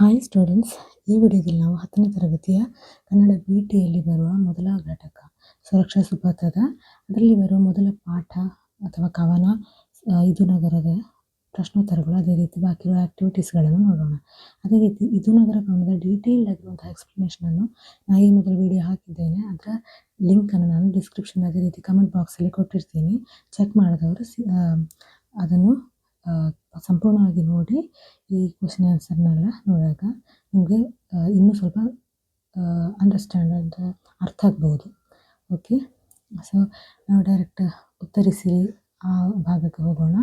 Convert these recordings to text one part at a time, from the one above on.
Hi students, ಈ ವಿಡಿಯೋದಲ್ಲಿ ನಾವು 10ನೇ ತರಗತಿಯ ಕನ್ನಡ BTಯಲ್ಲಿ ಬರುವ ಮೊದಲ ಘಟಕ ಸುರಕ್ಷಾ ಸುಪಥದ ಅದರಲ್ಲಿ ಬರುವ ಮೊದಲ ಪಾಠ ಅಥವಾ ಕವನ ಇದು ನಗರದ ಪ್ರಶ್ನೋತ್ತರಗಳು, ಅದೇ ರೀತಿ ಬಾಕಿ ಇರುವ ಆಕ್ಟಿವಿಟೀಸ್ಗಳನ್ನು ನೋಡೋಣ. ಅದೇ ರೀತಿ ಇದು ನಗರ ಕವನದ ಡೀಟೇಲ್ಡ್ ಆಗಿರುವಂತಹ ಎಕ್ಸ್ಪ್ಲನೇಷನನ್ನು ನಾನು ಈ ಮೊದಲು ವಿಡಿಯೋ ಹಾಕಿದ್ದೇನೆ. ಅದರ ಲಿಂಕನ್ನು ನಾನು ಡಿಸ್ಕ್ರಿಪ್ಷನ್ ಅದೇ ರೀತಿ ಕಮೆಂಟ್ ಬಾಕ್ಸಲ್ಲಿ ಕೊಟ್ಟಿರ್ತೀನಿ. ಚೆಕ್ ಮಾಡಿದವರು ಅದನ್ನು ಸಂಪೂರ್ಣವಾಗಿ ನೋಡಿ ಈ ಕ್ವಶನ್ ಆನ್ಸರ್ನೆಲ್ಲ ನೋಡಿದಾಗ ನಿಮಗೆ ಇನ್ನೂ ಸ್ವಲ್ಪ ಅಂಡರ್ಸ್ಟ್ಯಾಂಡ್ ಅಂತ ಅರ್ಥ ಆಗ್ಬೋದು. ಓಕೆ, ಸೊ ನಾವು ಡೈರೆಕ್ಟ್ ಉತ್ತರಿಸಿರಿ ಆ ಭಾಗಕ್ಕೆ ಹೋಗೋಣ.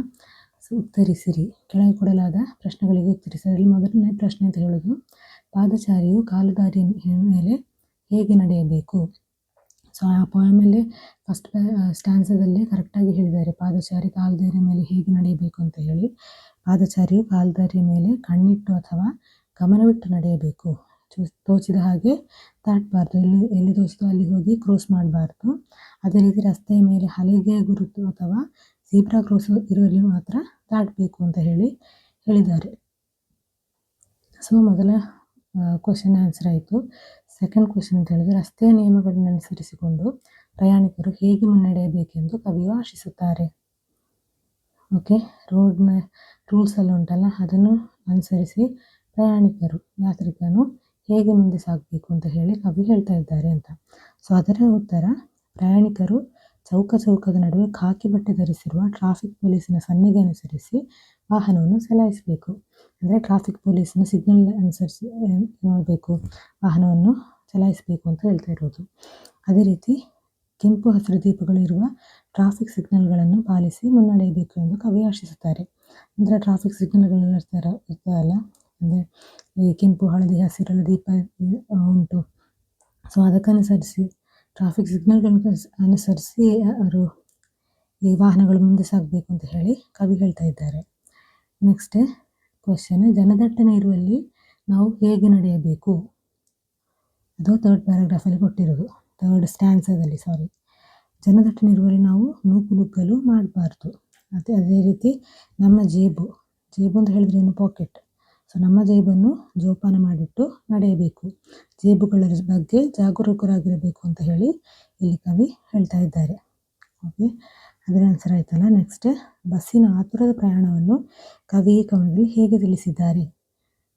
ಸೊ ಉತ್ತರಿಸಿರಿ, ಕೆಳಗೆ ಕೊಡಲಾದ ಪ್ರಶ್ನೆಗಳಿಗೆ ಉತ್ತರಿಸಿರಿ. ಮೊದಲನೇ ಪ್ರಶ್ನೆ ಅಂತ ಹೇಳೋದು, ಪಾದಚಾರಿಯು ಕಾಲುದಾರಿಯ ಮೇಲೆ ಹೇಗೆ ನಡೆಯಬೇಕು? ಸೊ ಆ ಪೋಯಮಲ್ಲಿ ಫಸ್ಟ್ ಸ್ಟ್ಯಾನ್ಸದಲ್ಲಿ ಕರೆಕ್ಟಾಗಿ ಹೇಳಿದ್ದಾರೆ, ಪಾದಚಾರಿ ಕಾಲುದಾರಿಯ ಮೇಲೆ ಹೇಗೆ ನಡೆಯಬೇಕು ಅಂತ ಹೇಳಿ. ಪಾದಚಾರಿಯು ಕಾಲುದಾರಿಯ ಮೇಲೆ ಕಣ್ಣಿಟ್ಟು ಅಥವಾ ಗಮನವಿಟ್ಟು ನಡೆಯಬೇಕು. ತೋಚಿದ ಹಾಗೆ ದಾಟಬಾರ್ದು, ಎಲ್ಲಿ ತೋಚಿದೋ ಅಲ್ಲಿ ಹೋಗಿ ಕ್ರಾಸ್ ಮಾಡಬಾರ್ದು. ಅದೇ ರೀತಿ ರಸ್ತೆಯ ಮೇಲೆ ಹಲಗೆಯ ಗುರುತು ಅಥವಾ ಜೀಬ್ರಾ ಕ್ರಾಸ್ ಇರುವಲ್ಲಿ ಮಾತ್ರ ದಾಟಬೇಕು ಅಂತ ಹೇಳಿದ್ದಾರೆ. ಸೊ ಮೊದಲ ಕ್ವಶನ್ ಆನ್ಸರ್ ಆಯಿತು. ಸೆಕೆಂಡ್ ಕ್ವಶನ್ ಅಂತ ಹೇಳಿದ್ರೆ, ರಸ್ತೆಯ ನಿಯಮಗಳನ್ನು ಅನುಸರಿಸಿಕೊಂಡು ಪ್ರಯಾಣಿಕರು ಹೇಗೆ ಮುನ್ನಡೆಯಬೇಕೆಂದು ಕವಿಯು ಆಶಿಸುತ್ತಾರೆ. ಓಕೆ, ರೋಡ್ನ ರೂಲ್ಸ್ ಎಲ್ಲ ಉಂಟಲ್ಲ, ಅದನ್ನು ಅನುಸರಿಸಿ ಪ್ರಯಾಣಿಕರು ಯಾತ್ರಿಕನು ಹೇಗೆ ಮುಂದೆ ಸಾಗಬೇಕು ಅಂತ ಹೇಳಿ ಕವಿ ಹೇಳ್ತಾ ಇದ್ದಾರೆ ಅಂತ. ಸೊ ಅದರ ಉತ್ತರ, ಪ್ರಯಾಣಿಕರು ಚೌಕದ ನಡುವೆ ಖಾಕಿ ಬಟ್ಟೆ ಧರಿಸಿರುವ ಟ್ರಾಫಿಕ್ ಪೊಲೀಸಿನ ಸನ್ನೆಗೆ ಅನುಸರಿಸಿ ವಾಹನವನ್ನು ಚಲಾಯಿಸಬೇಕು. ಅಂದರೆ ಟ್ರಾಫಿಕ್ ಪೊಲೀಸನ ಸಿಗ್ನಲ್ ಅನುಸರಿಸಿ ಮಾಡಬೇಕು, ವಾಹನವನ್ನು ಚಲಾಯಿಸಬೇಕು ಅಂತ ಹೇಳ್ತಾ ಇರೋದು. ಅದೇ ರೀತಿ ಕೆಂಪು ಹಸಿರು ದೀಪಗಳು ಇರುವ ಟ್ರಾಫಿಕ್ ಸಿಗ್ನಲ್ಗಳನ್ನು ಪಾಲಿಸಿ ಮುನ್ನಡೆಯಬೇಕು ಎಂದು ಕವಿ ಆಶಿಸುತ್ತಾರೆ. ಅಂದರೆ ಟ್ರಾಫಿಕ್ ಸಿಗ್ನಲ್ಗಳೆಲ್ಲ ಇರ್ತಾರಲ್ಲ, ಅಂದರೆ ಈ ಕೆಂಪು ಹಳದಿ ಹಸಿರೆಲ್ಲ ದೀಪ ಉಂಟು. ಸೊ ಅದಕ್ಕನುಸರಿಸಿ ಟ್ರಾಫಿಕ್ ಸಿಗ್ನಲ್ಗಳನ್ನು ಅನುಸರಿಸಿ ಅವರು ಈ ವಾಹನಗಳು ಮುಂದೆ ಸಾಗಬೇಕು ಅಂತ ಹೇಳಿ ಕವಿ ಹೇಳ್ತಾ ಇದ್ದಾರೆ. ನೆಕ್ಸ್ಟ್ ಕ್ವಶನ್, ಜನದಟ್ಟಣೆ ಇರುವಲ್ಲಿ ನಾವು ಹೇಗೆ ನಡೆಯಬೇಕು? ಅದು ಥರ್ಡ್ ಪ್ಯಾರಾಗ್ರಾಫಲ್ಲಿ ಕೊಟ್ಟಿರೋದು, ಥರ್ಡ್ ಸ್ಟ್ಯಾನ್ಸದಲ್ಲಿ. ಜನದಟ್ಟಣೆ ಇರುವಲ್ಲಿ ನಾವು ನೂಕುನುಗ್ಗಲು ಮಾಡಬಾರ್ದು. ಅದೇ ರೀತಿ ನಮ್ಮ ಜೇಬು ಅಂತ ಹೇಳಿದ್ರೆ ಏನು, ಪಾಕೆಟ್. ಸೊ ನಮ್ಮ ಜೇಬನ್ನು ಜೋಪಾನ ಮಾಡಿಟ್ಟು ನಡೆಯಬೇಕು, ಜೇಬುಗಳ ಬಗ್ಗೆ ಜಾಗರೂಕರಾಗಿರಬೇಕು ಅಂತ ಹೇಳಿ ಇಲ್ಲಿ ಕವಿ ಹೇಳ್ತಾ ಇದ್ದಾರೆ. ಓಕೆ, ಅದರ ಆನ್ಸರ್ ಆಯ್ತಲ್ಲ. ನೆಕ್ಸ್ಟ್, ಬಸ್ಸಿನ ಆತುರದ ಪ್ರಯಾಣವನ್ನು ಕವಿ ಕವನದಲ್ಲಿ ಹೇಗೆ ತಿಳಿಸಿದ್ದಾರೆ?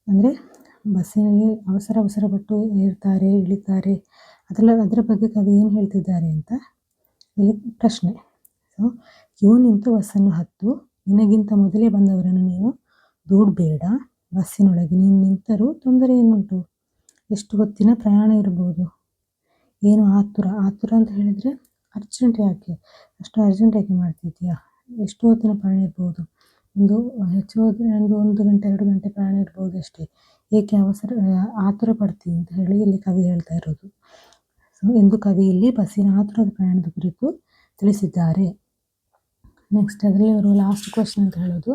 ಅಂದರೆ ಬಸ್ಸಿನಲ್ಲಿ ಅವಸರ ಪಟ್ಟು ಏರ್ತಾರೆ ಇಳಿತಾರೆ, ಅದರ ಬಗ್ಗೆ ಕವಿ ಏನು ಹೇಳ್ತಿದ್ದಾರೆ ಅಂತ ಇಲ್ಲಿ ಪ್ರಶ್ನೆ. ಸೊ ಕ್ಯೂ ನಿಂತು ಬಸ್ಸನ್ನು ಹತ್ತು, ನಿನಗಿಂತ ಮೊದಲೇ ಬಂದವರನ್ನು ನೀನು ದೂಡಬೇಡ, ಬಸ್ಸಿನೊಳಗೆ ನೀನು ನಿಂತರೂ ತೊಂದರೆ ಏನುಂಟು, ಎಷ್ಟು ಹೊತ್ತಿನ ಪ್ರಯಾಣ ಇರ್ಬೋದು, ಏನು ಆತುರ ಅಂತ ಹೇಳಿದರೆ ಅಷ್ಟು ಅರ್ಜೆಂಟ್ ಯಾಕೆ ಮಾಡ್ತಿದ್ದೀಯಾ, ಎಷ್ಟು ಹೊತ್ತಿನ ಪ್ರಯಾಣ ಇರ್ಬೋದು, ಹೆಚ್ಚು ಹೋದರೆ ನನಗೆ 1 ಗಂಟೆ 2 ಗಂಟೆ ಪ್ರಯಾಣ ಇರ್ಬೋದು ಅಷ್ಟೇ, ಏಕೆ ಆತುರ ಪಡ್ತೀನಿ ಅಂತ ಹೇಳಿ ಇಲ್ಲಿ ಕವಿ ಹೇಳ್ತಾ ಇರೋದು. ಸೊ ಎಂದು ಕವಿ ಇಲ್ಲಿ ಬಸ್ಸಿನ ಆತುರದ ಪ್ರಯಾಣದ ಕುರಿತು ತಿಳಿಸಿದ್ದಾರೆ. ನೆಕ್ಸ್ಟ್ ಅದರಲ್ಲಿ ಬರುವ ಲಾಸ್ಟ್ ಕ್ವಶನ್ ಅಂತ ಹೇಳೋದು,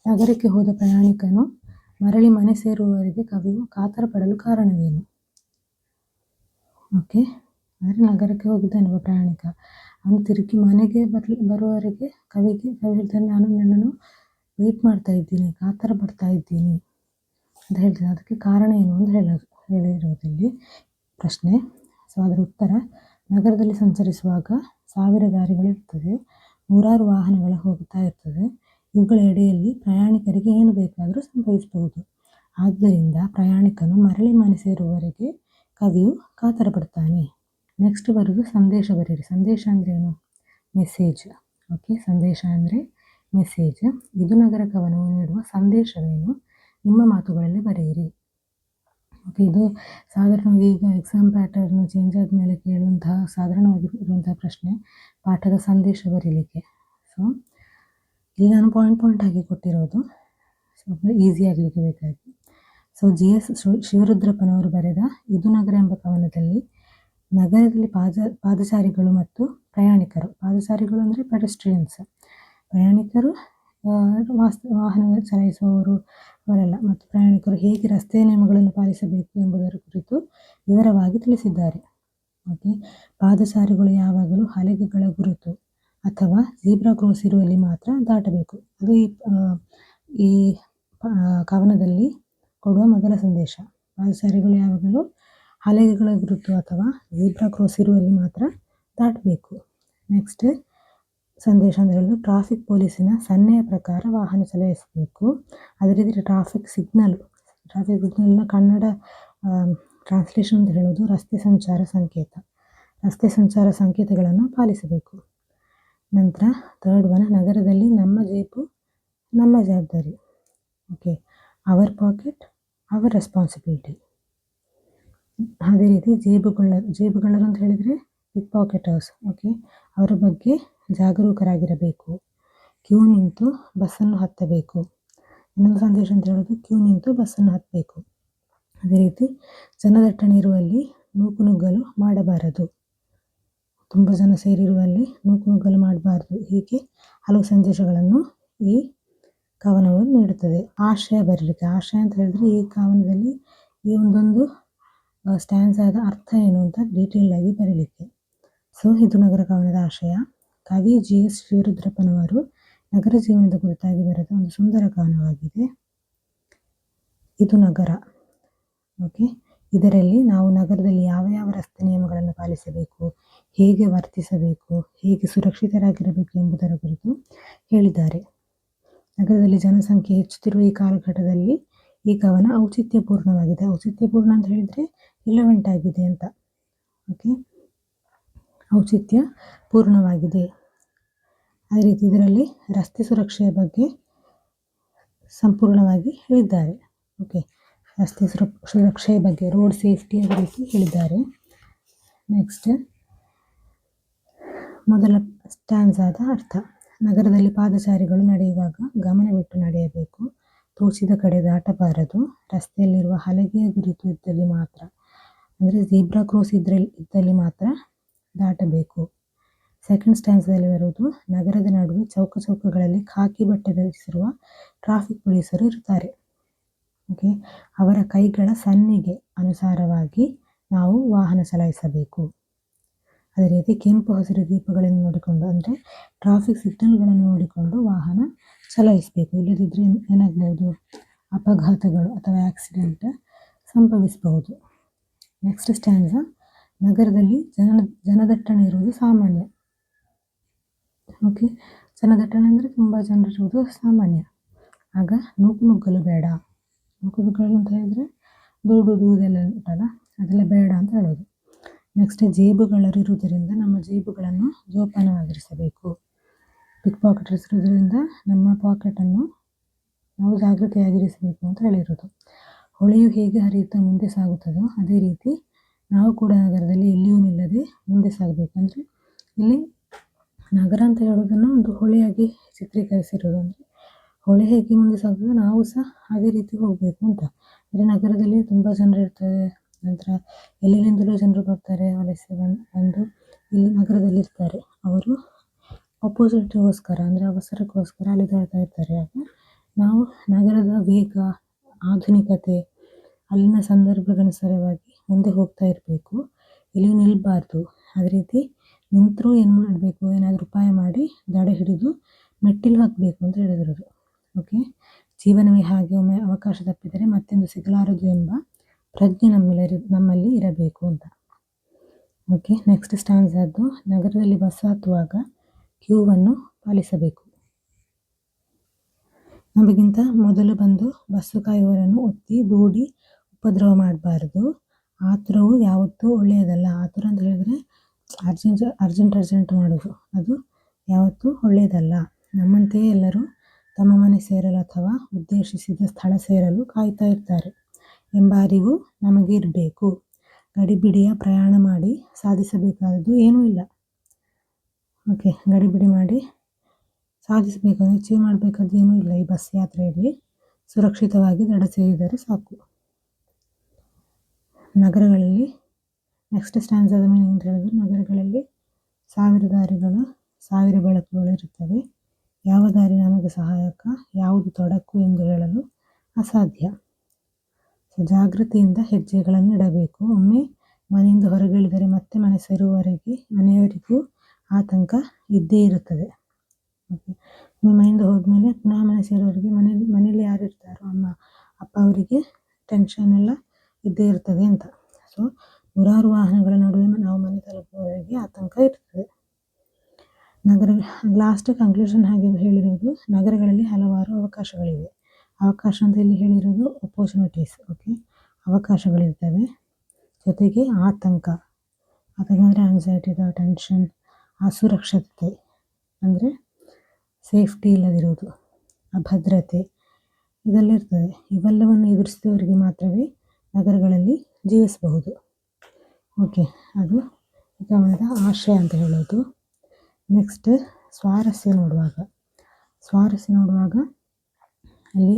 ನಗರಕ್ಕೆ ಹೋದ ಪ್ರಯಾಣಿಕನು ಮರಳಿ ಮನೆ ಸೇರುವವರೆಗೆ ಕವಿಯು ಕಾತರ ಪಡಲು ಕಾರಣವೇನು? ಓಕೆ, ಅಂದರೆ ನಗರಕ್ಕೆ ಹೋಗಿದ್ದಾನೆ ಪ್ರಯಾಣಿಕ, ಅವನು ತಿರುಗಿ ಮನೆಗೆ ಬರುವವರೆಗೆ ಕವಿ ಹೇಳ್ತಾನೆ, ನಾನು ನನ್ನನ್ನು ವೆಯ್ಟ್ ಮಾಡ್ತಾ ಇದ್ದೀನಿ, ಕಾತರ ಪಡ್ತಾ ಇದ್ದೀನಿ ಅಂತ ಹೇಳ್ತೀನಿ. ಅದಕ್ಕೆ ಕಾರಣ ಏನು ಅಂತ ಹೇಳಿರೋದಿಲ್ಲಿ ಪ್ರಶ್ನೆ. ಸೊ ಅದರ ಉತ್ತರ, ನಗರದಲ್ಲಿ ಸಂಚರಿಸುವಾಗ 1000 ದಾರಿಗಳಿರ್ತದೆ, 100 ವಾಹನಗಳು ಹೋಗ್ತಾ ಇರ್ತದೆ, ಇವುಗಳ ಎಡೆಯಲ್ಲಿ ಪ್ರಯಾಣಿಕರಿಗೆ ಏನು ಬೇಕಾದರೂ ಸಂಭವಿಸಬಹುದು. ಆದ್ದರಿಂದ ಪ್ರಯಾಣಿಕನು ಮರಳಿ ಮನೆ ಸೇರುವವರೆಗೆ ಕವಿಯು ಕಾತರ ಪಡ್ತಾನೆ. ನೆಕ್ಸ್ಟ್ ಬರೋದು ಸಂದೇಶ ಬರೀರಿ. ಸಂದೇಶ ಅಂದರೆ ಏನು? ಮೆಸೇಜ್. ಓಕೆ, ಸಂದೇಶ ಅಂದರೆ ಮೆಸೇಜ್. ಇದು ನಗರ ಕವನವು ನೀಡುವ ಸಂದೇಶವೇನು? ನಿಮ್ಮ ಮಾತುಗಳಲ್ಲಿ ಬರೆಯಿರಿ. ಓಕೆ, ಇದು ಸಾಧಾರಣವಾಗಿ ಈಗ ಎಕ್ಸಾಮ್ ಪ್ಯಾಟರ್ನ್ ಚೇಂಜ್ ಆದಮೇಲೆ ಕೇಳುವಂತಹ ಸಾಧಾರಣವಾಗಿರುವಂತಹ ಪ್ರಶ್ನೆ, ಪಾಠದ ಸಂದೇಶ ಬರೀಲಿಕ್ಕೆ. ಸೊ ಇಲ್ಲಿ ನಾನು ಪಾಯಿಂಟ್ ಆಗಿ ಕೊಟ್ಟಿರೋದು ಸ್ವಲ್ಪ ಈಸಿ ಆಗಲಿಕ್ಕೆ ಬೇಕಾಗಿ. ಸೊ GS ಶಿವರುದ್ರಪ್ಪನವರು ಬರೆದ ಇದು ನಗರ ಎಂಬ ಕವನದಲ್ಲಿ ನಗರದಲ್ಲಿ ಪಾದಚಾರಿಗಳು ಮತ್ತು ಪಾದಚಾರಿಗಳು ಅಂದರೆ ಪೆಡೆಸ್ಟ್ರಿಯನ್ಸ್, ಪ್ರಯಾಣಿಕರು ವಾಹನ ಚಲಾಯಿಸುವವರು ಅವರೆಲ್ಲ, ಮತ್ತು ಪ್ರಯಾಣಿಕರು ಹೇಗೆ ರಸ್ತೆಯ ನಿಯಮಗಳನ್ನು ಪಾಲಿಸಬೇಕು ಎಂಬುದರ ಕುರಿತು ವಿವರವಾಗಿ ತಿಳಿಸಿದ್ದಾರೆ. ಓಕೆ, ಪಾದಚಾರಿಗಳು ಯಾವಾಗಲೂ ಹಲಗೆಗಳ ಗುರುತು ಅಥವಾ ಜೀಬ್ರಾ ಕ್ರಾಸ್ ಇರುವಲ್ಲಿ ಮಾತ್ರ ದಾಟಬೇಕು. ಅದು ಈ ಕವನದಲ್ಲಿ ಕೊಡುವ ಮೊದಲ ಸಂದೇಶ. ಪಾದಚಾರಿಗಳು ಯಾವಾಗಲೂ ಹಲಗೆಗಳ ಗುರುತು ಅಥವಾ ಜೀಬ್ರಾ ಕ್ರಾಸ್ ಇರುವಲ್ಲಿ ಮಾತ್ರ ದಾಟಬೇಕು. ನೆಕ್ಸ್ಟ್ ಸಂದೇಶ ಅಂತ ಹೇಳಿದ್ರೆ ಟ್ರಾಫಿಕ್ ಪೊಲೀಸಿನ ಸನ್ನೆಯ ಪ್ರಕಾರ ವಾಹನ ಚಲಾಯಿಸಬೇಕು. ಅದೇ ರೀತಿ ಟ್ರಾಫಿಕ್ ಸಿಗ್ನಲ್ನ ಕನ್ನಡ ಟ್ರಾನ್ಸ್ಲೇಷನ್ ಅಂತ ಹೇಳೋದು ರಸ್ತೆ ಸಂಚಾರ ಸಂಕೇತ. ರಸ್ತೆ ಸಂಚಾರ ಸಂಕೇತಗಳನ್ನು ಪಾಲಿಸಬೇಕು. ನಂತರ ಥರ್ಡ್ ಒನ್, ನಗರದಲ್ಲಿ ನಮ್ಮ ಜೇಬು ನಮ್ಮ ಜವಾಬ್ದಾರಿ. Okay, our pocket our responsibility. ಅದೇ ರೀತಿ ಜೇಬುಗಳರು ಅಂತ ಹೇಳಿದರೆ ಪಿಕ್ ಪಾಕೆಟರ್ಸ್. ಓಕೆ, ಅವರ ಬಗ್ಗೆ ಜಾಗರೂಕರಾಗಿರಬೇಕು. ಕ್ಯೂ ನಿಂತು ಬಸ್ಸನ್ನು ಹತ್ತಬೇಕು. ಇನ್ನೊಂದು ಸಂದೇಶ ಅಂತ ಹೇಳೋದು ಕ್ಯೂ ನಿಂತು ಬಸ್ಸನ್ನು ಹತ್ತಬೇಕು. ಅದೇ ರೀತಿ ಜನದಟ್ಟಣೆ ಇರುವಲ್ಲಿ ನೂಕುನುಗ್ಗಲು ಮಾಡಬಾರದು. ತುಂಬ ಜನ ಸೇರಿರುವಲ್ಲಿ ನೂಕುನುಗ್ಗಲು ಮಾಡಬಾರ್ದು. ಹೀಗೆ ಹಲವು ಸಂದೇಶಗಳನ್ನು ಈ ಕವನವು ನೀಡುತ್ತದೆ. ಆಶಯ ಬರಲಿಕ್ಕೆ. ಆಶಯ ಅಂತ ಹೇಳಿದ್ರೆ ಈ ಕವನದಲ್ಲಿ ಈ ಒಂದೊಂದು ಸ್ಟ್ಯಾನ್ಸಾದ ಅರ್ಥ ಏನು ಅಂತ ಡೀಟೇಲ್ ಆಗಿ ಬರೀಲಿಕ್ಕೆ. ಸೊ ಇದು ನಗರ ಕವನದ ಆಶಯ. ಕವಿ GS ಶಿವರುದ್ರಪ್ಪನವರು ನಗರ ಜೀವನದ ಕುರಿತಾಗಿ ಬರೆದ ಒಂದು ಸುಂದರ ಕವನವಾಗಿದೆ ಇದು ನಗರ. ಓಕೆ, ಇದರಲ್ಲಿ ನಾವು ನಗರದಲ್ಲಿ ಯಾವ ಯಾವ ರಸ್ತೆ ನಿಯಮಗಳನ್ನು ಪಾಲಿಸಬೇಕು, ಹೇಗೆ ವರ್ತಿಸಬೇಕು, ಹೇಗೆ ಸುರಕ್ಷಿತರಾಗಿರಬೇಕು ಎಂಬುದರ ಕುರಿತು ಹೇಳಿದ್ದಾರೆ. ನಗರದಲ್ಲಿ ಜನಸಂಖ್ಯೆ ಹೆಚ್ಚುತ್ತಿರುವ ಈ ಕಾಲಘಟ್ಟದಲ್ಲಿ ಈ ಕವನ ಔಚಿತ್ಯಪೂರ್ಣವಾಗಿದೆ. ಔಚಿತ್ಯಪೂರ್ಣ ಅಂತ ಹೇಳಿದರೆ ರಿಲೆವೆಂಟ್ ಆಗಿದೆ ಅಂತ. ಓಕೆ, ಔಚಿತ್ಯ ಪೂರ್ಣವಾಗಿದೆ. ಅದೇ ರೀತಿ ಇದರಲ್ಲಿ ರಸ್ತೆ ಸುರಕ್ಷೆಯ ಬಗ್ಗೆ ಸಂಪೂರ್ಣವಾಗಿ ಹೇಳಿದ್ದಾರೆ. ಓಕೆ, ರಸ್ತೆ ಸುರಕ್ಷೆಯ ಬಗ್ಗೆ, ರೋಡ್ ಸೇಫ್ಟಿ ಅದೇ ರೀತಿ ಹೇಳಿದ್ದಾರೆ. ನೆಕ್ಸ್ಟ್ ಮೊದಲ ಸ್ಟ್ಯಾನ್ಸಾದ ಅರ್ಥ. ನಗರದಲ್ಲಿ ಪಾದಚಾರಿಗಳು ನಡೆಯುವಾಗ ಗಮನವಿಟ್ಟು ನಡೆಯಬೇಕು. ತೋಚಿದ ಕಡೆ ದಾಟಬಾರದು. ರಸ್ತೆಯಲ್ಲಿರುವ ಹಲಗೆಯ ಗುರುತು ಇದ್ದಲ್ಲಿ ಮಾತ್ರ, ಅಂದರೆ ಜೀಬ್ರಾ ಕ್ರಾಸ್ ಇದ್ದಲ್ಲಿ ಮಾತ್ರ ದಾಟಬೇಕು. ಸೆಕೆಂಡ್ ಸ್ಟ್ಯಾನ್ಸದಲ್ಲಿ ಬರುವುದು, ನಗರದ ನಡುವೆ ಚೌಕಗಳಲ್ಲಿ ಖಾಕಿ ಬಟ್ಟೆ ಧರಿಸಿರುವ ಟ್ರಾಫಿಕ್ ಪೊಲೀಸರು ಇರ್ತಾರೆ. ಓಕೆ, ಅವರ ಕೈಗಳ ಸನ್ನೆಗೆ ಅನುಸಾರವಾಗಿ ನಾವು ವಾಹನ ಚಲಾಯಿಸಬೇಕು. ಅದೇ ರೀತಿ ಕೆಂಪು ಹಸಿರು ದೀಪಗಳನ್ನು ನೋಡಿಕೊಂಡು, ಅಂದರೆ ಟ್ರಾಫಿಕ್ ಸಿಗ್ನಲ್ಗಳನ್ನು ನೋಡಿಕೊಂಡು ವಾಹನ ಚಲಾಯಿಸಬೇಕು. ಇಲ್ಲದಿದ್ದರೆ ಏನಾಗಬಹುದು, ಅಪಘಾತಗಳು ಅಥವಾ ಆಕ್ಸಿಡೆಂಟ್ ಸಂಭವಿಸಬಹುದು. ನೆಕ್ಸ್ಟ್ ಸ್ಟ್ಯಾನ್ಸ, ನಗರದಲ್ಲಿ ಜನದಟ್ಟಣೆ ಇರುವುದು ಸಾಮಾನ್ಯ. ಓಕೆ, ಜನದಟ್ಟಣೆ ಅಂದರೆ ತುಂಬ ಜನರಿರುವುದು ಸಾಮಾನ್ಯ. ಆಗ ನೂಕುನುಗ್ಗಲು ಬೇಡ. ನೂಕುನುಗ್ಗಲು ಅಂತ ಹೇಳಿದರೆ ದೂಡುವುದು ಇದೆಲ್ಲ ಉಂಟಲ್ಲ, ಅದೆಲ್ಲ ಬೇಡ ಅಂತ ಹೇಳೋದು. ನೆಕ್ಸ್ಟ್ ಜೇಬುಗಳರು ಇರುವುದರಿಂದ ನಮ್ಮ ಜೇಬುಗಳನ್ನು ಜೋಪಾನವಾಗಿರಿಸಬೇಕು. ಪಿಕ್ ಪಾಕೆಟರ್ಸ್ ಇರೋದ್ರಿಂದ ನಮ್ಮ ಪಾಕೆಟನ್ನು ನಾವು ಜಾಗೃತಿಯಾಗಿರಿಸಬೇಕು ಅಂತ ಹೇಳಿರೋದು. ಹೊಳೆಯು ಹೇಗೆ ಹರಿಯುತ್ತಾ ಮುಂದೆ ಸಾಗುತ್ತದೋ ಅದೇ ರೀತಿ ನಾವು ಕೂಡ ನಗರದಲ್ಲಿ ಎಲ್ಲಿಯೂ ನಿಲ್ಲದೆ ಮುಂದೆ ಸಾಗಬೇಕು. ಅಂದರೆ ಇಲ್ಲಿ ನಗರ ಅಂತ ಹೇಳೋದನ್ನು ಒಂದು ಹೊಳೆಯಾಗಿ ಚಿತ್ರೀಕರಿಸಿರೋದು. ಅಂದರೆ ಹೊಳೆ ಹೇಗೆ ಮುಂದೆ ಸಾಗ್ತದೆ ನಾವು ಸಹ ಅದೇ ರೀತಿ ಹೋಗಬೇಕು ಅಂತ. ಅಂದರೆ ನಗರದಲ್ಲಿ ತುಂಬ ಜನರು ಇರ್ತಾರೆ, ನಂತರ ಎಲ್ಲಿಂದಲೂ ಜನರು ಬರ್ತಾರೆ, ವಲಸೆ ಬಂದು ಇಲ್ಲಿ ನಗರದಲ್ಲಿ ಇರ್ತಾರೆ. ಅವರು ಅಪೋಸಿಟಿಗೋಸ್ಕರ ಅಂದರೆ ಅವಸರಕ್ಕೋಸ್ಕರ ಅಲೆದಾಡ್ತಾ ಇರ್ತಾರೆ. ಆಗ ನಾವು ನಗರದ ವೇಗ, ಆಧುನಿಕತೆ, ಅಲ್ಲಿನ ಸಂದರ್ಭಕ್ಕನುಸಾರವಾಗಿ ಮುಂದೆ ಹೋಗ್ತಾ ಇರಬೇಕು. ಎಲ್ಲಿ ನಿಲ್ಲಬಾರ್ದು. ಅದೇ ರೀತಿ ನಿಂತರೂ ಏನು ಮಾಡಬೇಕು, ಏನಾದರೂ ಉಪಾಯ ಮಾಡಿ ದಡ ಹಿಡಿದು ಮೆಟ್ಟಿಲು ಹಾಕಬೇಕು ಅಂತ ಹೇಳಿದಿರೋದು. ಓಕೆ, ಜೀವನವೇ ಹಾಗೆ, ಒಮ್ಮೆ ಅವಕಾಶ ತಪ್ಪಿದರೆ ಮತ್ತೆಂದು ಸಿಗಲಾರದು ಎಂಬ ಪ್ರಜ್ಞೆ ನಮ್ಮಲ್ಲಿ ಇರಬೇಕು ಅಂತ. ಓಕೆ, ನೆಕ್ಸ್ಟ್ ಸ್ಟ್ಯಾನ್ಸಾದ್ದು, ನಗರದಲ್ಲಿ ಬಸ್ ಹತ್ತುವಾಗ ಕ್ಯೂವನ್ನು ಪಾಲಿಸಬೇಕು. ನಮಗಿಂತ ಮೊದಲು ಬಂದು ಬಸ್ಸು ಕಾಯುವವರನ್ನು ಒತ್ತಿ ದೂಡಿ ಉಪದ್ರವ ಮಾಡಬಾರ್ದು. ಆತುರವು ಯಾವತ್ತೂ ಒಳ್ಳೆಯದಲ್ಲ. ಆತುರ ಅಂತ ಹೇಳಿದರೆ ಅರ್ಜೆಂಟ್ ಮಾಡೋದು, ಅದು ಯಾವತ್ತೂ ಒಳ್ಳೆಯದಲ್ಲ. ನಮ್ಮಂತೆಯೇ ಎಲ್ಲರೂ ತಮ್ಮ ಮನೆ ಸೇರಲು ಅಥವಾ ಉದ್ದೇಶಿಸಿದ ಸ್ಥಳ ಸೇರಲು ಕಾಯ್ತಾ ಇರ್ತಾರೆ ಎಂಬ ಅರಿವು ನಮಗೆ ಇರಬೇಕು. ಗಡಿಬಿಡಿಯ ಪ್ರಯಾಣ ಮಾಡಿ ಸಾಧಿಸಬೇಕಾದದ್ದು ಏನೂ ಇಲ್ಲ. ಓಕೆ, ಗಡಿಬಿಡಿ ಮಾಡಿ ಸಾಧಿಸಬೇಕಾದ್ರೆ ಅಚೀವ್ ಮಾಡಬೇಕಾದ್ದು ಏನೂ ಇಲ್ಲ. ಈ ಬಸ್ ಯಾತ್ರೆಯಲ್ಲಿ ಸುರಕ್ಷಿತವಾಗಿ ದಡ ಸೇರಿದರೆ ಸಾಕು. ನಗರಗಳಲ್ಲಿ ನೆಕ್ಸ್ಟ್ ಸ್ಟ್ಯಾನ್ಸಾದ ಮೀನಿಂಗ್ ಅಂತ ಹೇಳಿದ್ರೆ, ನಗರಗಳಲ್ಲಿ 1000 ದಾರಿಗಳು, 1000 ಬೆಳಕುಗಳು ಇರುತ್ತವೆ. ಯಾವ ದಾರಿ ನಮಗೆ ಸಹಾಯಕ, ಯಾವುದು ತೊಡಕು ಎಂದು ಹೇಳಲು ಅಸಾಧ್ಯ. ಸೊ ಜಾಗೃತಿಯಿಂದ ಹೆಜ್ಜೆಗಳನ್ನು ಇಡಬೇಕು. ಒಮ್ಮೆ ಮನೆಯಿಂದ ಹೊರಗಿಳಿದರೆ ಮತ್ತೆ ಮನೆ ಸೇರುವವರೆಗೆ ಮನೆಯವರಿಗೂ ಆತಂಕ ಇದ್ದೇ ಇರುತ್ತದೆ. ಓಕೆ, ಒಮ್ಮೆ ಮನೆಯಿಂದ ಹೋದ್ಮೇಲೆ ಪುನಃ ಮನೆ ಸೇರುವವರೆಗೆ ಮನೆಯಲ್ಲಿ ಯಾರು ಇರ್ತಾರೋ ಅಮ್ಮ ಅಪ್ಪ ಅವರಿಗೆ ಟೆನ್ಷನ್ ಎಲ್ಲ ಇದ್ದೇ ಇರ್ತದೆ ಅಂತ. ಸೊ ನೂರಾರು ವಾಹನಗಳ ನಡುವೆ ನಾವು ಮನೆ ತಲುಪುವವರೆಗೆ ಆತಂಕ ಇರ್ತದೆ. ಲಾಸ್ಟ್ ಕನ್ಕ್ಲೂಷನ್ ಹಾಗೆ ಹೇಳಿರೋದು, ನಗರಗಳಲ್ಲಿ ಹಲವಾರು ಅವಕಾಶಗಳಿವೆ. ಅವಕಾಶ ಅಂತ ಇಲ್ಲಿ ಹೇಳಿರೋದು ಅಪರ್ಚುನಿಟೀಸ್. ಓಕೆ, ಅವಕಾಶಗಳಿರ್ತವೆ. ಜೊತೆಗೆ ಆತಂಕ ಅಂದರೆ ಆಂಗ್ಸೈಟಿ, ಟೆನ್ಷನ್, ಅಸುರಕ್ಷತೆ ಅಂದರೆ ಸೇಫ್ಟಿ ಇಲ್ಲದಿರುವುದು, ಅಭದ್ರತೆ ಇದೆಲ್ಲ ಇರ್ತದೆ. ಇವೆಲ್ಲವನ್ನು ಎದುರಿಸಿದವರಿಗೆ ಮಾತ್ರವೇ ನಗರಗಳಲ್ಲಿ ಜೀವಿಸಬಹುದು. ಓಕೆ, ಅದು ಕವನದ ಆಶಯ ಅಂತ ಹೇಳೋದು. ನೆಕ್ಸ್ಟ್ ಸ್ವಾರಸ್ಯ ನೋಡುವಾಗ ಅಲ್ಲಿ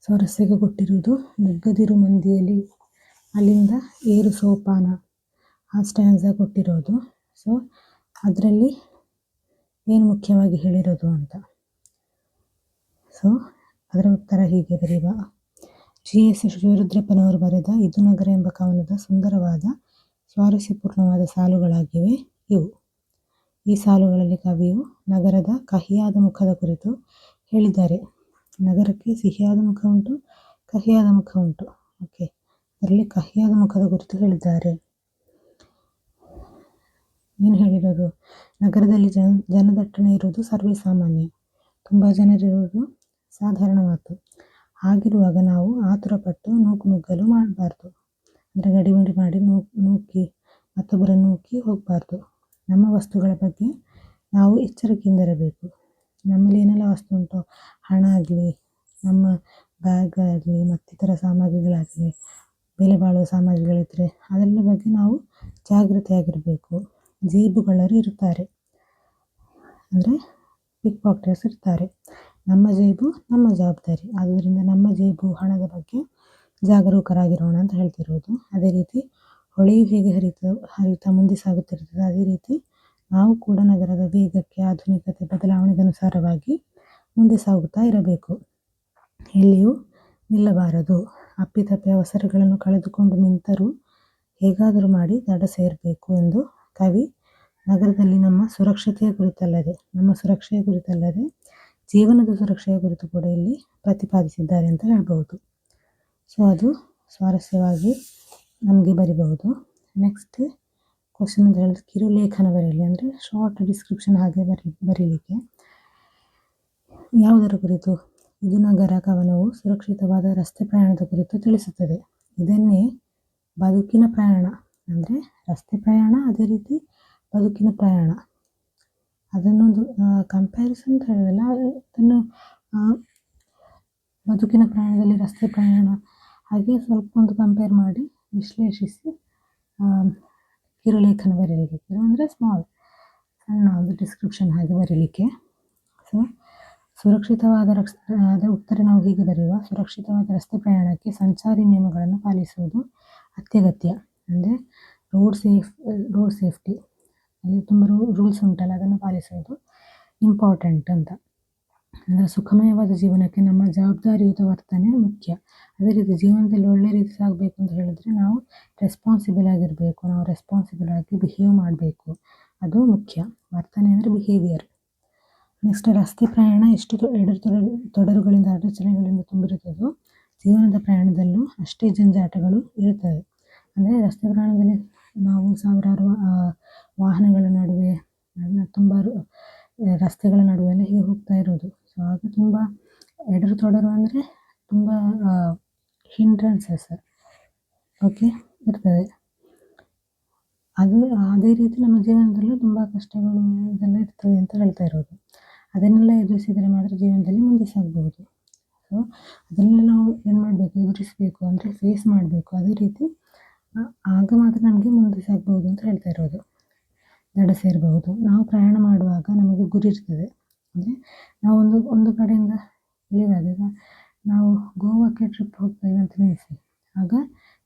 ಸ್ವಾರಸ್ಯಕ್ಕೆ ಕೊಟ್ಟಿರುವುದು ಮುಗ್ಗದಿರು ಮಂದಿಯಲ್ಲಿ, ಅಲ್ಲಿಂದ ಏರು ಸೋಪಾನ ಆ ಸ್ಟ್ಯಾನ್ಸ ಕೊಟ್ಟಿರೋದು. ಸೊ ಅದರಲ್ಲಿ ಏನು ಮುಖ್ಯವಾಗಿ ಹೇಳಿರೋದು ಅಂತ. ಸೊ ಅದರ ಉತ್ತರ ಹೀಗೆ ಬರೆಯುವ. GS ಶಿವರುದ್ರಪ್ಪನವರು ಬರೆದ ಇದು ನಗರ ಎಂಬ ಕವನದ ಸುಂದರವಾದ ಸ್ವಾರಸ್ಯಪೂರ್ಣವಾದ ಸಾಲುಗಳಾಗಿವೆ ಇವು. ಈ ಸಾಲುಗಳಲ್ಲಿ ಕವಿಯು ನಗರದ ಕಹಿಯಾದ ಮುಖದ ಕುರಿತು ಹೇಳಿದ್ದಾರೆ. ನಗರಕ್ಕೆ ಸಿಹಿಯಾದ ಮುಖ ಉಂಟು, ಕಹಿಯಾದ ಮುಖ ಉಂಟು. ಓಕೆ, ಅದರಲ್ಲಿ ಕಹಿಯಾದ ಮುಖದ ಕುರಿತು ಹೇಳಿದ್ದಾರೆ. ಏನು ಹೇಳಿರೋದು? ನಗರದಲ್ಲಿ ಜನದಟ್ಟಣೆ ಇರುವುದು ಸರ್ವೇ ಸಾಮಾನ್ಯ, ತುಂಬ ಜನರಿರುವುದು ಸಾಧಾರಣ ಮಾತು. ಹಾಗಿರುವಾಗ ನಾವು ಆತುರಪಟ್ಟು ನುಗ್ಗಲು ಮಾಡಬಾರ್ದು. ಅಂದರೆ ಗಡಿಬಿಡಿ ಮಾಡಿ ನೂಕಿ ಮತ್ತೊಬ್ಬರನ್ನು ನೂಕಿ ಹೋಗಬಾರ್ದು. ನಮ್ಮ ವಸ್ತುಗಳ ಬಗ್ಗೆ ನಾವು ಎಚ್ಚರಿಕೆಯಿಂದಿರಬೇಕು. ನಮ್ಮಲ್ಲಿ ಏನೆಲ್ಲ ವಸ್ತು ಉಂಟೋ, ಹಣ ಆಗಲಿ, ನಮ್ಮ ಬ್ಯಾಗ್ ಆಗಲಿ, ಮತ್ತಿತರ ಸಾಮಗ್ರಿಗಳಾಗಲಿ, ಬೆಲೆ ಬಾಳುವ ಸಾಮಗ್ರಿಗಳಿದ್ದರೆ ಅದೆಲ್ಲ ಬಗ್ಗೆ ನಾವು ಜಾಗೃತೆಯಾಗಿರಬೇಕು. ಜೇಬುಗಳರು ಇರ್ತಾರೆ, ಅಂದರೆ ಪಿಕ್ ಪಾಕೆಟರ್ಸ್ ಇರ್ತಾರೆ. ನಮ್ಮ ಜೇಬು ನಮ್ಮ ಜವಾಬ್ದಾರಿ. ಆದ್ದರಿಂದ ನಮ್ಮ ಜೇಬು ಹಣದ ಬಗ್ಗೆ ಜಾಗರೂಕರಾಗಿರೋಣ ಅಂತ ಹೇಳ್ತಿರೋದು. ಅದೇ ರೀತಿ ಹೊಳೆಯು ಹೇಗೆ ಹರಿತಾ ಮುಂದೆ ಸಾಗುತ್ತಿರ್ತದೆ, ಅದೇ ರೀತಿ ನಾವು ಕೂಡ ನಗರದ ವೇಗಕ್ಕೆ, ಆಧುನಿಕತೆ ಬದಲಾವಣೆಗೆ ಅನುಸಾರವಾಗಿ ಮುಂದೆ ಸಾಗುತ್ತಾ ಇರಬೇಕು. ಎಲ್ಲಿಯೂ ನಿಲ್ಲಬಾರದು. ಅಪ್ಪಿತಪ್ಪಿ ಅವಸರಗಳನ್ನು ಕಳೆದುಕೊಂಡು ನಿಂತರೂ ಹೇಗಾದರೂ ಮಾಡಿ ದಡ ಸೇರಬೇಕು ಎಂದು ಕವಿ ನಗರದಲ್ಲಿ ನಮ್ಮ ಸುರಕ್ಷತೆಯ ಕುರಿತಲ್ಲದೆ ಜೀವನದ ಸುರಕ್ಷೆಯ ಕುರಿತು ಕೂಡ ಇಲ್ಲಿ ಪ್ರತಿಪಾದಿಸಿದ್ದಾರೆ ಅಂತ ಹೇಳ್ಬಹುದು. ಸೊ ಅದು ಸ್ವಾರಸ್ಯವಾಗಿ ನಮಗೆ ಬರಿಬಹುದು. ನೆಕ್ಸ್ಟ್ ಕ್ವಶನ್ ಅಂತ ಹೇಳಿದ್ರೆ, ಕಿರುಲೇಖನ ಬರೆಯಲಿ, ಅಂದರೆ ಶಾರ್ಟ್ ಡಿಸ್ಕ್ರಿಪ್ಷನ್ ಹಾಗೆ ಬರೀಲಿಕ್ಕೆ. ಯಾವುದರ ಕುರಿತು? ಇದು ನಗರ ಕವನವು ಸುರಕ್ಷಿತವಾದ ರಸ್ತೆ ಪ್ರಯಾಣದ ಕುರಿತು ತಿಳಿಸುತ್ತದೆ. ಇದನ್ನೇ ಬದುಕಿನ ಪ್ರಯಾಣ, ಅಂದರೆ ರಸ್ತೆ ಪ್ರಯಾಣ ಅದೇ ರೀತಿ ಬದುಕಿನ ಪ್ರಯಾಣ, ಅದನ್ನೊಂದು ಕಂಪ್ಯಾರಿಸನ್ ಅಂತ ಹೇಳೋದಿಲ್ಲ, ಅದನ್ನು ಬದುಕಿನ ಪ್ರಯಾಣದಲ್ಲಿ ರಸ್ತೆ ಪ್ರಯಾಣ ಹಾಗೆ ಸ್ವಲ್ಪ ಒಂದು ಕಂಪೇರ್ ಮಾಡಿ ವಿಶ್ಲೇಷಿಸಿ ಕಿರುಲೇಖನ ಬರೀಲಿಕ್ಕೆ. ಕಿರು ಅಂದರೆ ಸಣ್ಣ ಒಂದು ಡಿಸ್ಕ್ರಿಪ್ಷನ್ ಹಾಗೆ ಬರೀಲಿಕ್ಕೆ. ಸೊ ಸುರಕ್ಷಿತವಾದ ಅದರ ಉತ್ತರ ನಾವು ಹೀಗೆ ಬರೆಯುವ. ಸುರಕ್ಷಿತವಾದ ರಸ್ತೆ ಪ್ರಯಾಣಕ್ಕೆ ಸಂಚಾರಿ ನಿಯಮಗಳನ್ನು ಪಾಲಿಸುವುದು ಅತ್ಯಗತ್ಯ. ಅಂದರೆ ರೋಡ್ ಸೇಫ್ಟಿ ಅಲ್ಲಿ ತುಂಬ ರೂಲ್ಸ್ ಉಂಟಲ್ಲ, ಅದನ್ನು ಪಾಲಿಸುವುದು ಇಂಪಾರ್ಟೆಂಟ್ ಅಂತ. ಅಂದರೆ ಸುಖಮಯವಾದ ಜೀವನಕ್ಕೆ ನಮ್ಮ ಜವಾಬ್ದಾರಿಯುತ ವರ್ತನೆ ಮುಖ್ಯ. ಅದೇ ರೀತಿ ಜೀವನದಲ್ಲಿ ಒಳ್ಳೆ ರೀತಿ ಸಾಗಬೇಕು ಅಂತ ಹೇಳಿದ್ರೆ ನಾವು ರೆಸ್ಪಾನ್ಸಿಬಲ್ ಆಗಿರಬೇಕು, ನಾವು ರೆಸ್ಪಾನ್ಸಿಬಲ್ ಆಗಿ ಬಿಹೇವ್ ಮಾಡಬೇಕು, ಅದು ಮುಖ್ಯ. ವರ್ತನೆ ಅಂದರೆ ಬಿಹೇವಿಯರ್. ನೆಕ್ಸ್ಟ್, ರಸ್ತೆ ಪ್ರಯಾಣ ಎಷ್ಟು ತೊಡರುಗಳಿಂದ ಅಡಚಣೆಗಳಿಂದ ತುಂಬಿರುತ್ತದೋ ಜೀವನದ ಪ್ರಯಾಣದಲ್ಲೂ ಅಷ್ಟೇ ಜಂಜಾಟಗಳು ಇರುತ್ತವೆ. ಅಂದರೆ ರಸ್ತೆ ಪ್ರಯಾಣದಲ್ಲಿ ನಾವು ಸಾವಿರಾರು ವಾಹನಗಳ ನಡುವೆ, ತುಂಬ ರಸ್ತೆಗಳ ನಡುವೆ ಎಲ್ಲ ಹೀಗೆ ಹೋಗ್ತಾ ಇರೋದು. ಸೊ ಆಗ ತುಂಬ ತೊಡರು ಅಂದರೆ ತುಂಬ ಹಿಂಡ್ರೆನ್ಸಸ್ ಓಕೆ ಇರ್ತದೆ. ಅದೇ ರೀತಿ ನಮ್ಮ ಜೀವನದಲ್ಲೂ ತುಂಬ ಕಷ್ಟಗಳು ಇದೆಲ್ಲ ಇರ್ತದೆ ಅಂತ ಹೇಳ್ತಾ ಇರೋದು. ಅದನ್ನೆಲ್ಲ ಎದುರಿಸಿದರೆ ಮಾತ್ರ ಜೀವನದಲ್ಲಿ ಮುಂದೆ ಸಾಗಬಹುದು. ಸೊ ಅದನ್ನೆಲ್ಲ ನಾವು ಏನು ಮಾಡಬೇಕು, ಎದುರಿಸಬೇಕು, ಅಂದರೆ ಫೇಸ್ ಮಾಡಬೇಕು. ಅದೇ ರೀತಿ ಆಗ ಮಾತ್ರ ನಮಗೆ ಮುಂದೆ ಸಾಗಬಹುದು ಅಂತ ಹೇಳ್ತಾ ಇರೋದು, ದಡ ಸೇರಬಹುದು. ನಾವು ಪ್ರಯಾಣ ಮಾಡುವಾಗ ನಮಗೆ ಗುರಿ ಇರ್ತದೆ. ಅಂದರೆ ನಾವು ಒಂದು ಕಡೆಯಿಂದ ಇಳಿದಾಗ ನಾವು ಗೋವಾಕ್ಕೆ ಟ್ರಿಪ್ ಹೋಗ್ತೇವೆ ಅಂತ ನೆನೆಸಿ, ಆಗ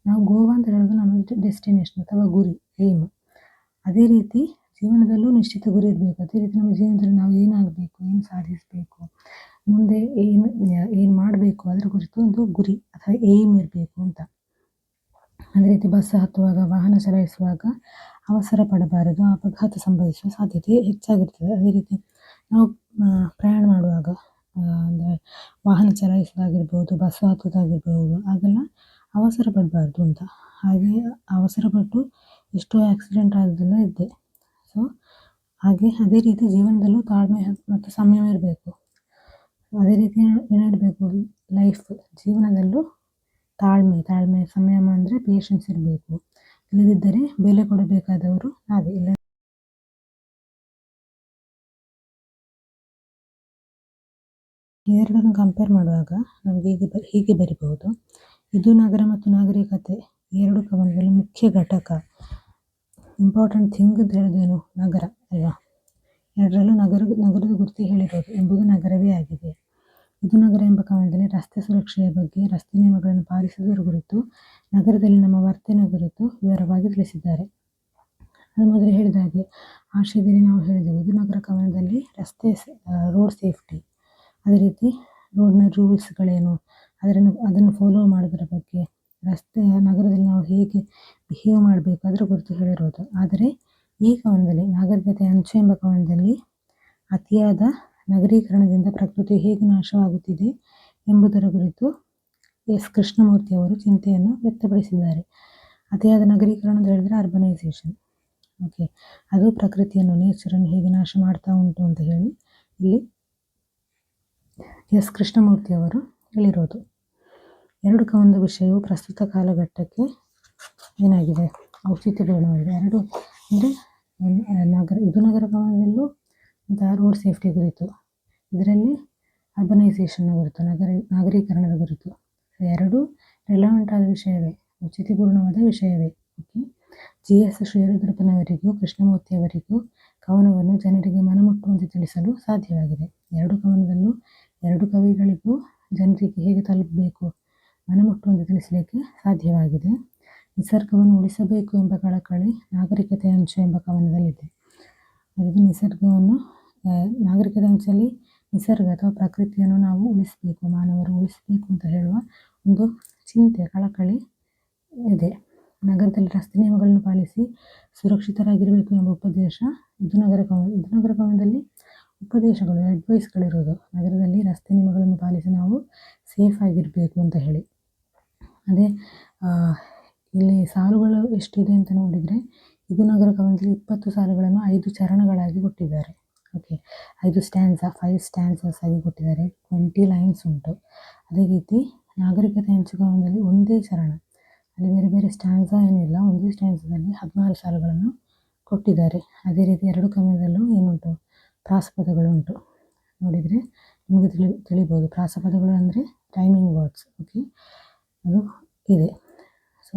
ನಾವು ಗೋವಾ ಅಂತ ಹೇಳೋದು ನಮ್ಮ ಡೆಸ್ಟಿನೇಷನ್ ಅಥವಾ ಗುರಿ, ಏಮ್. ಅದೇ ರೀತಿ ಜೀವನದಲ್ಲೂ ನಿಶ್ಚಿತ ಗುರಿ ಇರಬೇಕು. ಅದೇ ರೀತಿ ನಮ್ಮ ಜೀವನದಲ್ಲಿ ನಾವು ಏನಾಗಬೇಕು, ಏನು ಸಾಧಿಸಬೇಕು, ಮುಂದೆ ಏನು ಮಾಡಬೇಕು, ಅದರ ಕುರಿತು ಒಂದು ಗುರಿ ಅಥವಾ ಏಮ್ ಇರಬೇಕು ಅಂತ. ಅದೇ ರೀತಿ ಬಸ್ ಹತ್ತುವಾಗ, ವಾಹನ ಚಲಾಯಿಸುವಾಗ ಅವಸರ ಪಡಬಾರದು, ಅಪಘಾತ ಸಂಭವಿಸುವ ಸಾಧ್ಯತೆ ಹೆಚ್ಚಾಗಿರ್ತದೆ. ಅದೇ ರೀತಿ ನಾವು ಪ್ರಯಾಣ ಮಾಡುವಾಗ ಅಂದರೆ ವಾಹನ ಚಲಾಯಿಸೋದಾಗಿರ್ಬೋದು, ಬಸ್ ಹತ್ತೋದಾಗಿರ್ಬೋದು, ಆಗೆಲ್ಲ ಅವಸರ ಪಡಬಾರ್ದು ಅಂತ. ಹಾಗೆ ಅವಸರ ಪಟ್ಟು ಎಷ್ಟೋ ಆಕ್ಸಿಡೆಂಟ್ ಆಗೋದೆಲ್ಲ ಇದೆ. ಸೊ ಅದೇ ರೀತಿ ಜೀವನದಲ್ಲೂ ತಾಳ್ಮೆ ಮತ್ತು ಸಂಯಮ ಇರಬೇಕು. ಅದೇ ರೀತಿ ಏನಿರಬೇಕು, ಲೈಫ್ ಜೀವನದಲ್ಲೂ ತಾಳ್ಮೆ ಸಂಯಮ ಅಂದರೆ ಪೇಷನ್ಸ್ ಇರಬೇಕು. ಇಲ್ಲದಿದ್ದರೆ ಬೆಲೆ ಕೊಡಬೇಕಾದವರು ನಾವೇ. ಇಲ್ಲ ಇವೆರಡನ್ನು ಕಂಪೇರ್ ಮಾಡುವಾಗ ನಮಗೆ ಹೀಗೆ ಬರಿಬಹುದು. ಇದು ನಗರ ಮತ್ತು ನಾಗರಿಕತೆ ಎರಡು ಕವನದಲ್ಲಿ ಮುಖ್ಯ ಘಟಕ, ಇಂಪಾರ್ಟೆಂಟ್ ಥಿಂಗ್ ಅಂತ ಹೇಳೋದೇನು, ನಗರ ಅಲ್ವಾ. ಎರಡರಲ್ಲೂ ನಗರದ ಗುರುತು ಹೇಳಿರೋದು ಎಂಬುದು ನಗರವೇ ಆಗಿದೆ. ಇದು ನಗರ ಎಂಬ ಕವನದಲ್ಲಿ ರಸ್ತೆ ಸುರಕ್ಷೆಯ ಬಗ್ಗೆ, ರಸ್ತೆ ನಿಯಮಗಳನ್ನು ಪಾಲಿಸುವುದರ ಕುರಿತು, ನಗರದಲ್ಲಿ ನಮ್ಮ ವರ್ತನೆ ಕುರಿತು ವಿವರವಾಗಿ ತಿಳಿಸಿದ್ದಾರೆ. ಅದು ಮೊದಲು ಹೇಳಿದ ಹಾಗೆ ಆಶಯದಲ್ಲಿ ನಾವು ಹೇಳಿದೆವು, ಇದು ನಗರ ಕವನದಲ್ಲಿ ರೋಡ್ ಸೇಫ್ಟಿ, ಅದೇ ರೀತಿ ರೋಡ್ನ ರೂಲ್ಸ್ಗಳೇನು, ಅದನ್ನು ಫಾಲೋ ಮಾಡೋದರ ಬಗ್ಗೆ, ನಗರದಲ್ಲಿ ನಾವು ಹೇಗೆ ಬಿಹೇವ್ ಮಾಡಬೇಕು ಅದರ ಕುರಿತು ಹೇಳಿರೋದು. ಆದರೆ ಈ ಕವನದಲ್ಲಿ ನಾಗರಿಕತೆ ಅಂಚು ಎಂಬ ಕವನದಲ್ಲಿ ಅತಿಯಾದ ನಗರೀಕರಣದಿಂದ ಪ್ರಕೃತಿ ಹೇಗೆ ನಾಶವಾಗುತ್ತಿದೆ ಎಂಬುದರ ಕುರಿತು ಎಸ್ ಕೃಷ್ಣಮೂರ್ತಿ ಅವರು ಚಿಂತೆಯನ್ನು ವ್ಯಕ್ತಪಡಿಸಿದ್ದಾರೆ. ಅತಿಯಾದ ನಗರೀಕರಣ ಅಂತ ಹೇಳಿದರೆ ಅರ್ಬನೈಸೇಷನ್. ಓಕೆ, ಅದು ಪ್ರಕೃತಿಯನ್ನು, ನೇಚರನ್ನು ಹೇಗೆ ನಾಶ ಮಾಡ್ತಾ ಉಂಟು ಅಂತ ಹೇಳಿ ಇಲ್ಲಿ ಎಸ್ ಕೃಷ್ಣಮೂರ್ತಿ ಅವರು ಹೇಳಿರೋದು. ಎರಡು ಕವನದ ವಿಷಯವು ಪ್ರಸ್ತುತ ಕಾಲಘಟ್ಟಕ್ಕೆ ಏನಾಗಿದೆ, ಔಚಿತ್ಯಪೂರ್ಣವಾಗಿದೆ. ಎರಡು ಅಂದರೆ ಇದು ನಗರ ಕವನದಲ್ಲೂ ರೋಡ್ ಸೇಫ್ಟಿ ಕುರಿತು, ಇದರಲ್ಲಿ ಅರ್ಬನೈಸೇಷನ್ನ ಕುರಿತು, ನಾಗರೀಕರಣದ ಕುರಿತು. ಎರಡು ರೆಲವೆಂಟ್ ಆದ ವಿಷಯವೇ, ಔಚಿತ್ಯಪೂರ್ಣವಾದ ವಿಷಯವೇ. ಓಕೆ, GS ಶ್ರೀರುದ್ರಪ್ಪನವರಿಗೂ ಕೃಷ್ಣಮೂರ್ತಿಯವರಿಗೂ ಕವನವನ್ನು ಜನರಿಗೆ ಮನಮುಟ್ಟುವಂತೆ ತಿಳಿಸಲು ಸಾಧ್ಯವಾಗಿದೆ. ಎರಡು ಕವನದಲ್ಲೂ ಎರಡು ಕವಿಗಳಿಗೂ ಜನರಿಗೆ ಹೇಗೆ ತಲುಪಬೇಕು, ಮನಮುಟ್ಟುವಂತೆ ತಿಳಿಸಲಿಕ್ಕೆ ಸಾಧ್ಯವಾಗಿದೆ. ನಿಸರ್ಗವನ್ನು ಉಳಿಸಬೇಕು ಎಂಬ ಕಳಕಳಿ ನಾಗರಿಕತೆ ಅಂಚು ಎಂಬ ಕವನದಲ್ಲಿದೆ. ಅದೇ ನಾಗರಿಕತೆ ಅಂಚಲ್ಲಿ ನಿಸರ್ಗ ಅಥವಾ ಪ್ರಕೃತಿಯನ್ನು ನಾವು ಉಳಿಸಬೇಕು, ಮಾನವರು ಉಳಿಸಬೇಕು ಅಂತ ಹೇಳುವ ಒಂದು ಚಿಂತೆ, ಕಳಕಳಿ ಇದೆ. ನಗರದಲ್ಲಿ ರಸ್ತೆ ನಿಯಮಗಳನ್ನು ಪಾಲಿಸಿ ಸುರಕ್ಷಿತರಾಗಿರಬೇಕು ಎಂಬ ಉಪದೇಶ ಇದು ನಗರ ಕವನದಲ್ಲಿ ಉಪದೇಶಗಳು, ಅಡ್ವೈಸ್ಗಳಿರೋದು. ನಗರದಲ್ಲಿ ರಸ್ತೆ ನಿಯಮಗಳನ್ನು ಪಾಲಿಸಿ ನಾವು ಸೇಫ್ ಆಗಿರಬೇಕು ಅಂತ ಹೇಳಿ. ಅದೇ ಇಲ್ಲಿ ಸಾಲುಗಳು ಎಷ್ಟಿದೆ ಅಂತ ನೋಡಿದರೆ, ಇದು ನಗರ ಕವನದಲ್ಲಿ 20 ಸಾಲುಗಳನ್ನು 5 ಚರಣಗಳಾಗಿ ಕೊಟ್ಟಿದ್ದಾರೆ. ಓಕೆ, 5 ಸ್ಟ್ಯಾನ್ಸಸ್ ಆಗಿ ಕೊಟ್ಟಿದ್ದಾರೆ. 20 ಲೈನ್ಸ್ ಉಂಟು. ಅದೇ ರೀತಿ ನಾಗರಿಕತೆ ಅಂಚು ಕವನದಲ್ಲಿ ಒಂದೇ ಚರಣ, ಅಲ್ಲಿ ಬೇರೆ ಬೇರೆ ಸ್ಟ್ಯಾನ್ಸ ಏನಿಲ್ಲ, ಒಂದೇ ಸ್ಟ್ಯಾನ್ಸದಲ್ಲಿ 16 ಸಾಲುಗಳನ್ನು ಕೊಟ್ಟಿದ್ದಾರೆ. ಅದೇ ರೀತಿ ಎರಡು ಕವನದಲ್ಲೂ ಏನುಂಟು, ಪ್ರಾಸಪದಗಳುಂಟು. ನೋಡಿದರೆ ನಿಮಗೆ ತಿಳಿಬೋದು, ಪ್ರಾಸಪದಗಳು ಅಂದರೆ ರೈಮಿಂಗ್ ವರ್ಡ್ಸ್. ಓಕೆ, ಅದು ಇದೆ. ಸೊ